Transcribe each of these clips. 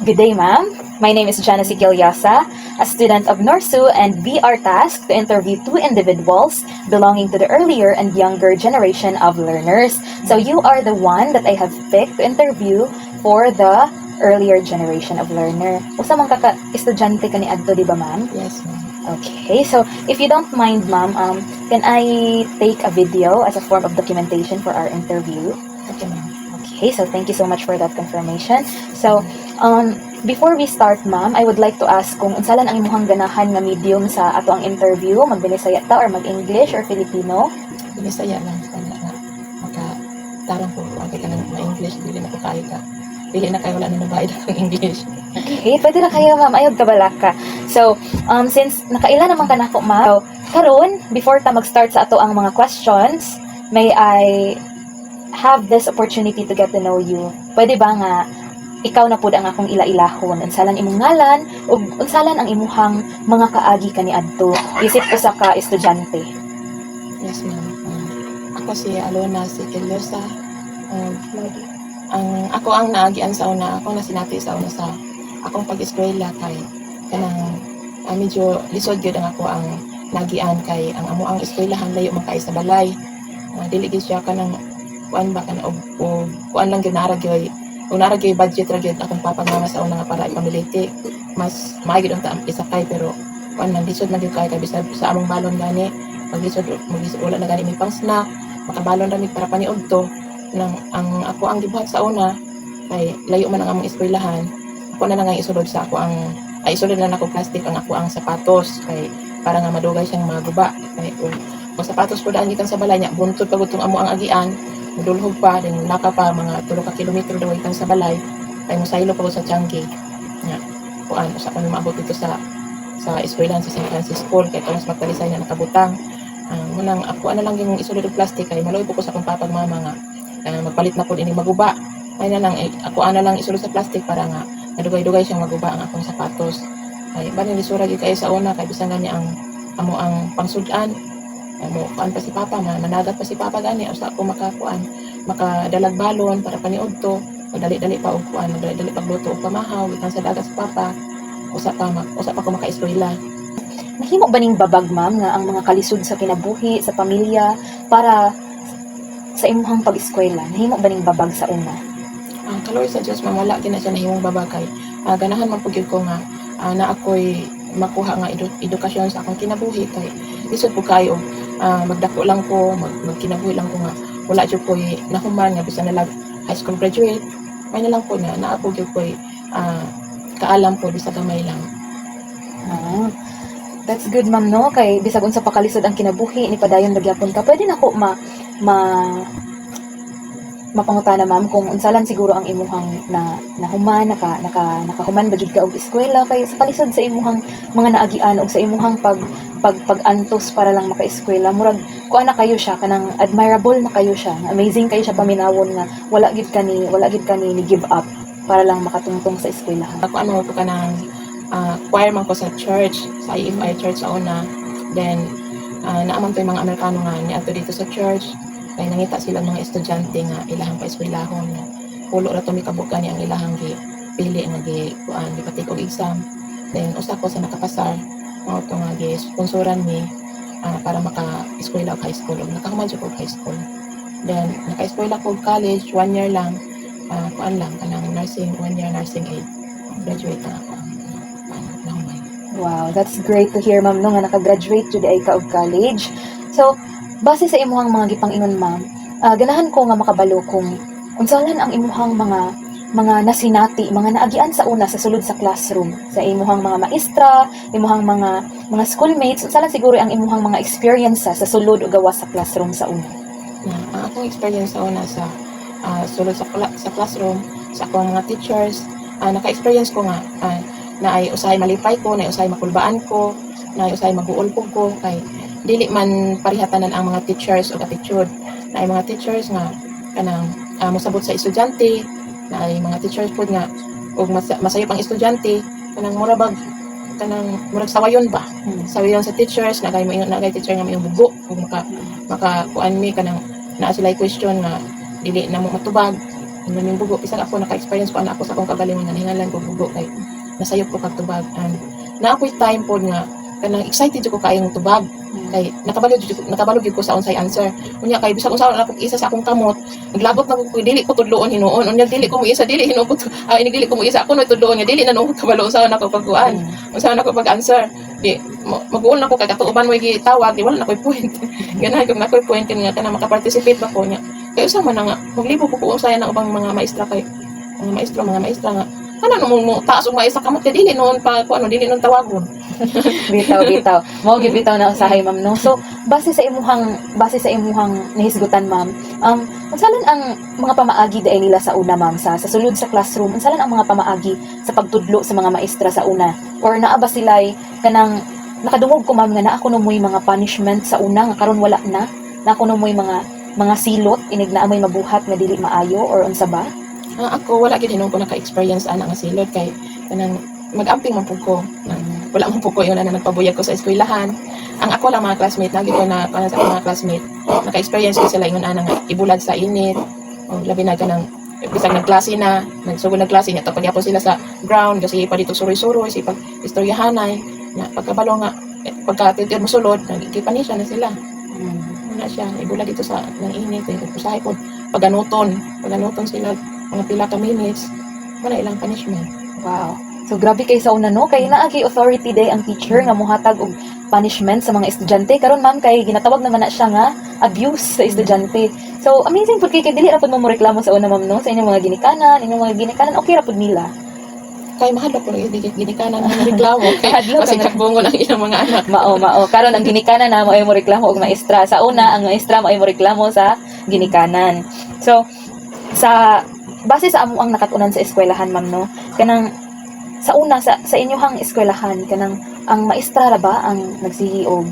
Good day, ma'am. My name is Janice Gilyasa, a student of NORSU, and we are tasked to interview two individuals belonging to the earlier and younger generation of learners. So you are the one that I have picked to interview for the earlier generation of learner. Usa man kaka estudyante ka ni adto, di ba, ma'am? Yes, ma'am. Okay, so if you don't mind, ma'am, can I take a video as a form of documentation for our interview? Okay, ma'am. Okay, so thank you so much for that confirmation. So, before we start, ma'am, I would like to ask kung unsa lang ang imuhang ganahan nga medium sa ato ang interview, mag-Binisaya ta or mag-English or Filipino? Binisaya lang sa na makatarong ko ang ka ng ma-English, dili na ko kaya ka. Dili na kayo wala na nabayad akong English. Okay, pwede na kayo, ma'am. Ayog kabalaka. So, since nakaila naman ka na ako, ma'am, so, karon, before ta mag-start sa ato ang mga questions, may I have this opportunity to get to know you. Pwede ba nga ikaw na pud ang akong ila-ilahon, unsalan imong ngalan ug unsalan ang imuhang mga kaagi kaniadto isip usa ka estudyante? Yes, ma'am. Ako si Alona Siquillosa. Ako ang naagian sa una, ako na sinati sa una sa akong pag-eskwela kay kanang medyo lisod gyud ang ako ang nagian kay ang amo ang eskwelahan layo man kay sa balay. Dili gyud siya kanang kuan ba kan og kuan lang gyud nara gyud kung nara gyud budget ra gyud akong papamama sa una nga para ipamiliti mas maayod ang isakay pero kuan man lisod man gyud kay bisag sa among balon gani maglisod wala na gani may pang snack makabalon ra mi para paniud to nang ang ako ang gibuhat sa una kay layo man ang among eskwelahan ako na nga isulod sa ako ang isulod na ako plastic ang ako ang sapatos kay para nga madugay siyang maguba kay kung sapatos ko daan gikan sa balay nya buntod pa gutong amo ang agian mudulhog pa din naka pa mga 3 ka kilometro daw ikan sa balay kay mosaylo pa ko sa Changi nya kuan usa ko maabot dito sa eskwelahan sa San Francisco kay Thomas Magtalisay na nakabutang munang ako ana lang yung isulod og plastic kay maloy po ko sa akong papag mama nga magpalit na po ini maguba ay na lang ako ana lang isulod sa plastic para nga nadugay-dugay siyang maguba ang akong sapatos ay bani lisura gyud kayo sa una kay bisan gani ang amo ang pangsudan mo kuan pa si papa managat pa si papa gani usa ko makadalag balon para paniud to dali-dali pa og kuan dali-dali pagluto og pamahaw gikan sa dagat sa papa usa pa ko maka-eskwela. Nahimo ba ning babag, ma'am, nga ang mga kalisod sa kinabuhi sa pamilya para sa imuhang pag-eskwela? Nahimo ba ning babag sa una? Kaloy sa Diyos wala kina siya nahimong babakay ganahan man pud ko nga na ako'y makuha nga edukasyon sa akong kinabuhi kay lisod po kayo magdako lang ko magkinabuhi lang ko nga wala jud ko'y nahuman nga bisan na high school graduate may na lang po na ako jud ko'y kaalam po bisa gamay lang. That's good, ma'am, no? Kay bisag unsa pa kalisod ang kinabuhi ni padayon magyapon ka. Pwede nako mapangutana, ma'am, kung unsalan siguro ang imuhang nahuman nakahuman ba jud ka og eskwela kay sa kalisod sa imuhang mga naagian og sa imuhang pag-antos para lang maka-eskwela murag kuan na kayo siya kanang admirable na kayo siya, amazing kayo siya paminawon nga wala gid ka ni give up para lang makatungtong sa eskwelahan. Ako ano ko kanang choir man ko sa church sa IFI church sa una then naaman to yung mga Amerikano nga niadto dito sa church kay nangita sila mga estudyante nga ilahang pa eskwelahon nga pulo ra to mikabukan ni ang ilahang pili nga kuan gipatik og exam then usa ko sa nakapasar mao to nga sponsoran ni para maka-eskwela og high school ug nakahuman jud ko high school then naka-eskwela ko college 1 year lang kuan lang kanang nursing 1 year nursing aid graduate na ako. Wow, that's great to hear, ma'am, no, nga naka-graduate jud ay ka og college. So, base sa imuhang mga gipang-ingon, ma'am, ganahan ko nga makabalo kung unsalan ang imuhang mga nasinati, mga naagian sa una sa sulod sa classroom, sa imuhang mga maestra, imuhang mga schoolmates, unsalan siguro ang imuhang mga experiences sa sulod o gawas sa classroom sa una. Ang akong experience sa una sa sulod sa classroom sa akong mga teachers, naka-experience ko nga na ay usahay malipay ko, na ay usahay makulbaan ko, na ay usahay maguol ko kay dili man parihatanan ang mga teachers o attitude na ay mga teachers nga kanang mosabot sa estudyante na ay mga teachers pud nga og masayop ang estudyante kanang murag sawayon ba sawayon sa teachers na kay teacher nga mayong bugo ug maka kuan mi kanang naa sila question nga dili na mo matubag Ang naming bugo, isang ako naka-experience pa na ako sa akong kagalingon nga hingalan ko bugo kay nasayop ko kag tubag and na ako'y time pod nga kanang excited jud ko kaayong tubag kay nakabalo gyud ko sa unsay answer unya kay bisag unsa na akong isa sa akong kamot naglagot na ko dili ko tudloon hinuon unya dili ko mo isa dili hinuon ko dili ko mo isa ako no tudloon nga dili na nung kabalo sa na ko pagkuan unsa na ko pag-answer di mag-uon na ko kay katuuban mo gitawag di wala na koy point ganahan kog na koy point nga kana maka-participate ba ko nya kay usa man na nga maglibo ko kung unsay na ubang mga maestra kay mga maestra nga kana mo taas og maestra kamot kay dili noon pa ko ano dili noon tawagon. Bitaw. Mao gyud bitaw na usahay ma'am no. So base sa imuhang nahisgutan ma'am, unsalan ang mga pamaagi dai nila sa una ma'am sa sulod sa classroom? Unsalan ang mga pamaagi sa pagtudlo sa mga maestra sa una? Or naa ba sila'y kanang nakadungog ko ma'am nga naa kuno mo'y mga punishment sa una nga karon wala na? Na kuno mo'y mga silot inig na amoy mabuhat nga dili maayo or unsa ba? Ako wala gid hinung ko naka-experience ana nga silot kay kanang mag-amping man pud ko. Wala man pud ko yun na nagpabuyag ko sa eskwelahan. Ang ako lang mga classmate, lagi ko na para sa mga classmate, naka-experience ko sila yun nga ibulad sa init. O labi na ganang bisag nagklase na, nagsugod na klase niya tapos gyapon sila sa ground kasi pa dito suroy-suroy, si pag istoryahanay na pagkabalo nga pagka mo sulod, nagikipanisya na sila. Wala siya, ibulad dito sa ng init, usahay ko paganuton sila mga pila ka minutes, wala ilang punishment. Wow. So grabe kay sa una no kay naa kay authority day ang teacher nga mohatag og punishment sa mga estudyante karon ma'am kay ginatawag naman na siya nga abuse sa estudyante. So amazing pud kay dili ra pud mo reklamo sa una ma'am no sa inyong mga ginikanan okay ra pud nila. Kay mahal po rin ginikanan ng reklamo kasi kagbungo ng ilang mga anak. Mao karon ang ginikanan na mo ay mo reklamo og maestra. Sa una ang maestra mo ay mo reklamo sa ginikanan. So sa base sa amo ang nakatunan sa eskwelahan ma'am no kanang sa una sa inyohang eskwelahan kanang ang maestra ra ba ang nagsihi og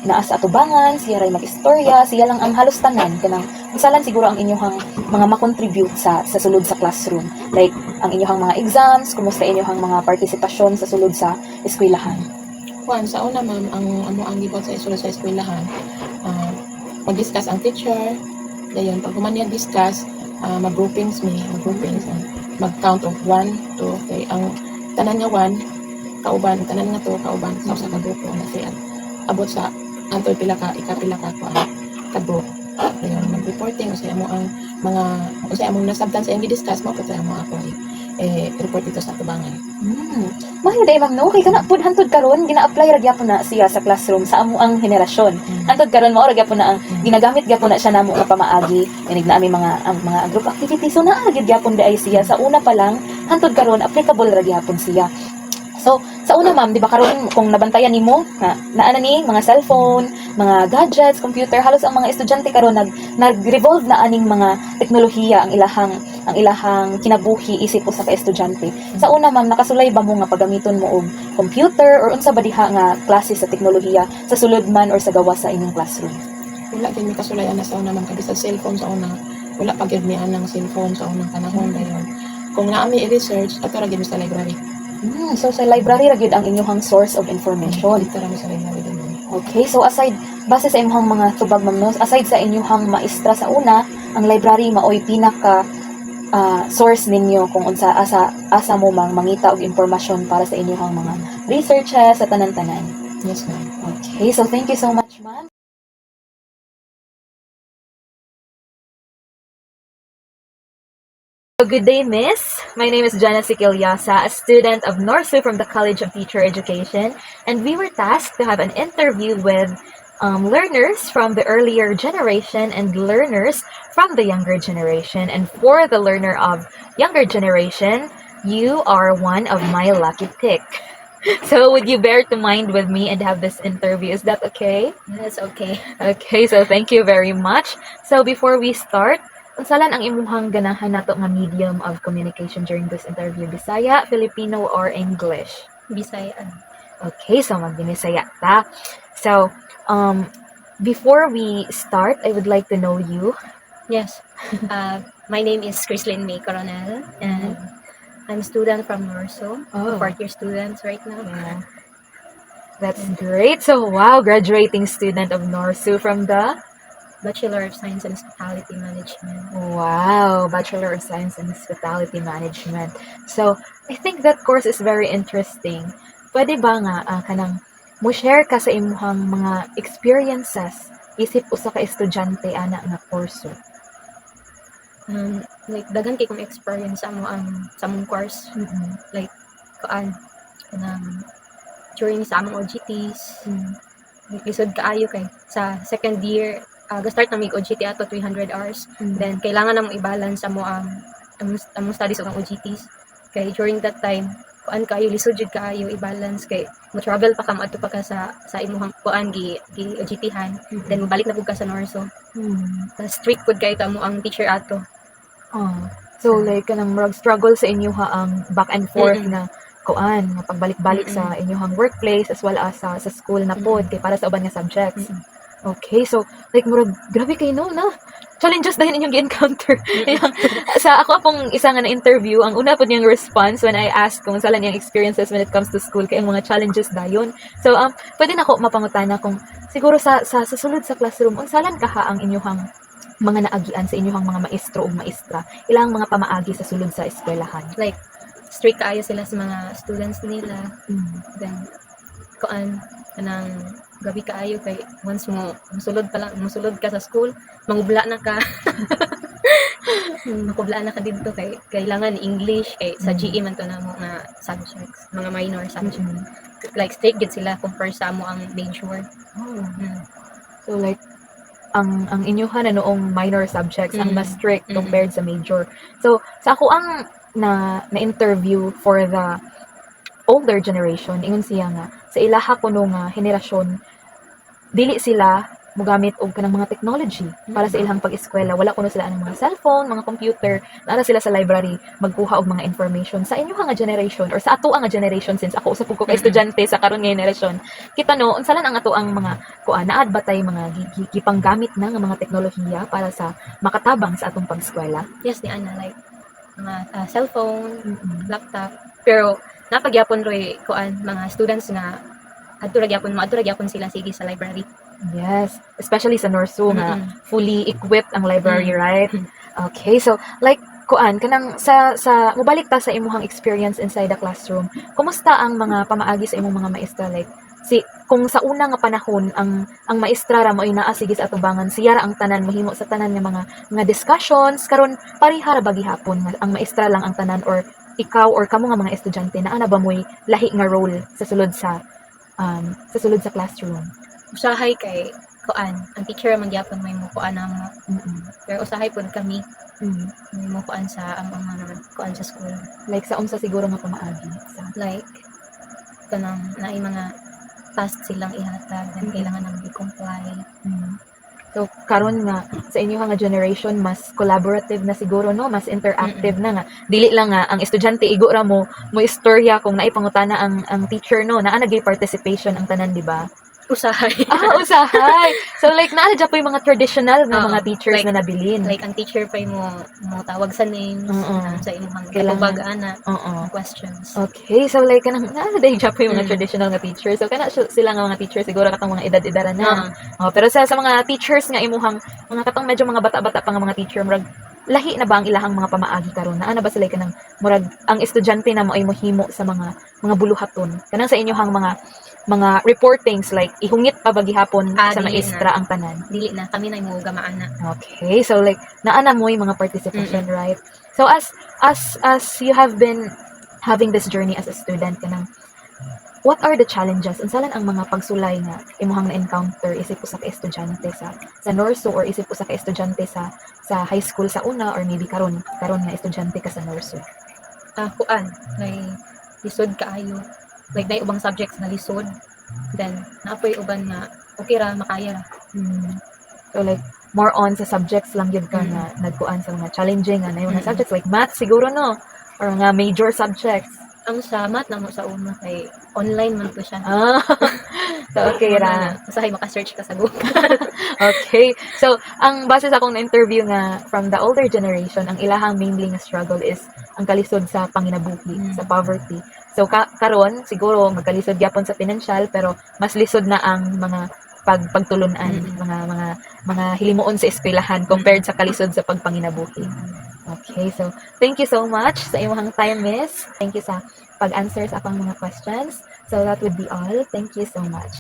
naa sa atubangan siya ray mag-istorya siya lang ang halos tanan kanang usalan siguro ang inyohang mga makontribute sa sulod sa classroom like ang inyohang mga exams kumusta inyohang mga partisipasyon sa sulod sa eskwelahan. Juan, sa una ma'am ang gibot sa sulod sa eskwelahan mag-discuss ang teacher dayon pag human niya discuss mag-groupings mag-count of 1, 2, kay ang tanan nga 1 kauban tanan nga 2 kauban sa usa ka grupo na siya abot sa antoy pila ka ka group dayon mag-reporting usay amo ang mga usay among nasabtan sa iyang gi-discuss mo sa amo ako report dito sa tubangan. Mahal day ma'am no kay kana pud hantod karon gina-apply ra gyapon na siya sa classroom sa amo ang henerasyon. Hantod karon mao ra gyapon na ang ginagamit gyapon na siya namo nga pamaagi inig na ami mga group activity so naa gyud gyapon day siya sa una pa lang hantod karon applicable ra gyapon siya. So, sa una ma'am, di ba karon kung nabantayan nimo naa na ni mga cellphone, mga gadgets, computer, halos ang mga estudyante karon nag-revolve na aning mga teknolohiya ang ilahang kinabuhi isip usa ka estudyante. Sa una ma'am, nakasulay ba mo nga paggamiton mo og computer or unsa ba diha nga klase sa teknolohiya sa sulod man or sa gawas sa inyong classroom? Wala din mi kasulayan na sa una man kabisa cellphone sa una. Wala pa gyud mi anang cellphone sa unang panahon dayon. Kung naa mi i-research ato ra gyud sa library. So sa library ra gyud ang inyong source of information. Dito ra mi sa library din. Okay, so base sa inyong mga tubag ma'am no, aside sa inyong maestra sa una, ang library maoy pinaka source ninyo kung unsa asa mo mangita og impormasyon para sa inyong mga researches sa tanan-tanan. Yes ma'am. Okay, so thank you so much ma'am. Good day, Miss. My name is Jana Sikilyasa, a student of Norsu from the College of Teacher Education, and we were tasked to have an interview with learners from the earlier generation and learners from the younger generation. And for the learner of younger generation, you are one of my lucky pick. So would you bear to mind with me and have this interview? Is that okay? That's okay. Okay, so thank you very much. So before we start, unsalan ang imuhang ganahan nato nga medium of communication during this interview? Bisaya, Filipino, or English? Bisaya. Okay, so mag-Bisaya ta. So, before we start, I would like to know you. Yes. My name is Chrislyn May Coronel, and I'm a student from Norso. Oh. Fourth year students right now. Yeah. That's great. So, wow, graduating student of Norsu from the Bachelor of Science in Hospitality Management. Wow, Bachelor of Science in Hospitality Management. So, I think that course is very interesting. Pwede ba nga kanang mo share ka sa imong mga experiences isip usa ka estudyante ana nga kurso? Like daghan kay kong experience sa among course, Mm. kuan kanang during sa among OJTs, Mm. like, lisod kaayo kay sa second year, ga-start na mig OJT ato 300 hours. Mm. Then kailangan namong i-balance amo ang studies ug ang OJTs. Kay during that time, kuan kayo lisod jud kaayo i-balance kay mo travel pa ka moadto pa ka sa imong kuan gi OJT-han. Then mobalik na pud ka sa Norso. Mm. Strict pud kay kamo ang teacher ato. So like kanang murag struggle sa inyo ang back and forth Mm-mm. na kuan nga pagbalik-balik sa inyong workplace as well as sa school na pod kay para sa uban nga subjects. Okay, so like murag grabe kay no na. Challenges dahil inyong gi-encounter. Sa ako akong isa nga na interview, ang una pod niyang response when I asked kung sala niyang experiences when it comes to school kay ang mga challenges dayon. So pwede na ko mapangutana kung siguro sa sulod sa classroom unsalan kaha ang inyong mga naagian sa inyong mga maestro o maestra, ilang mga pamaagi sa sulod sa eskwelahan. Like strict kaayo sila sa mga students nila. Then kuan kanang gabi kaayo kay once musulod ka sa school, mangubla na ka. Makubla na ka dito kay kailangan English kay sa GE man to na mo nga subjects, mga minor subjects. Like strict gid sila compare sa mo ang major. So like ang inyuhan na noong minor subjects ang mas strict compared sa major. So sa ako ang na-interview for the older generation, ingon siya nga sa ilaha kuno nga henerasyon dili sila mogamit og kanang mga technology para sa ilang pag-eskwela. Wala kuno sila ang mga cellphone, mga computer, naara sila sa library magkuha og mga information. Sa inyo nga generation or sa ato nga generation, since ako usab ko ka estudyante sa karon nga generation, kita no unsalan ang ato ang mga kuan naad batay mga gipanggamit na nga mga teknolohiya para sa makatabang sa atong pag-eskwela. Yes, ni ana like mga cellphone, laptop. Pero napagyapon roy kuan mga students nga adto ra gyapon sila sige sa library. Yes, especially sa Norso nga fully equipped ang library, right? Okay, so like kuan kanang sa mobalik ta sa imong experience inside the classroom. Kumusta ang mga pamaagi sa imong mga maestra, like kung sa una nga panahon ang maestra ra mo ay naa sige sa atubangan, siya ra ang tanan mahimo sa tanan nga mga discussions, karon pareha ra ba gihapon nga ang maestra lang ang tanan, or ikaw or kamo nga mga estudyante naa na ba mo'y lahi nga role sa sulod sa classroom? Usahay kay kuan ang teacher man gyapon may mo kuan na mo. Pero usahay pud kami may mo kuan sa among mga kuan sa school. Like sa unsa siguro nga pamaagi sa Like kanang naay mga tasks silang ihatag then kailangan nang i-comply. So karon nga sa inyo nga generation mas collaborative na siguro, no, mas interactive na nga, dili lang nga ang estudyante igo ra mo istorya kung naay pangutana ang teacher, no, naa nagay participation ang tanan, di ba? Usahay. Usahay. So like naa dya po yung mga traditional nga mga teachers like, na nabilin. Like ang teacher pa mo tawag sa names sa imong Kailangan- katubag ana questions. Okay, so like kanang naa dya po yung mga traditional nga teachers. So kana sila nga mga teachers siguro katong mga edad-edaran na. Pero sa mga teachers nga imuhang mga katong medyo mga bata-bata pa nga mga teacher, murag lahi na ba ang ilahang mga pamaagi karon? Naa na ba sila kanang murag ang estudyante na mo ay mohimo sa mga buluhaton? Kanang sa inyohang mga reportings, like ihungit pa ba gihapon sa Dili maestra na. ang tanan? Dili na kami na mo gamaan na. Okay, so like naa na mo yung mga participation, right? So as you have been having this journey as a student kanang, what are the challenges? Unsalan ang mga pagsulay nga imuhang na-encounter isip usa ka estudyante sa Norso, or isip usa ka estudyante sa high school sa una, or maybe karon nga estudyante ka sa Norso? Kuan may lisod kaayo. Like na ubang subjects na lisod. Then naapoy uban nga okay ra makaya ra. So like more on sa subjects lang yun ka nga nagkuan sa mga challenging na yung mga subjects like math siguro, no, or nga major subjects. Ang sa math na mo sa una kay online man to siya. So okay ra. Usahay maka-search ka sa Google. Okay. So ang base sa akong na-interview nga from the older generation, ang ilahang mainly nga struggle is ang kalisod sa panginabuhi, sa poverty. So karon siguro magkalisod gyapon sa financial, pero mas lisod na ang mga pagtulunan, mga hilimuon sa eskwelahan compared sa kalisod sa pagpanginabuhi. Okay, so thank you so much sa imong time, Miss. Thank you sa pag-answer sa akong mga questions. So that would be all. Thank you so much.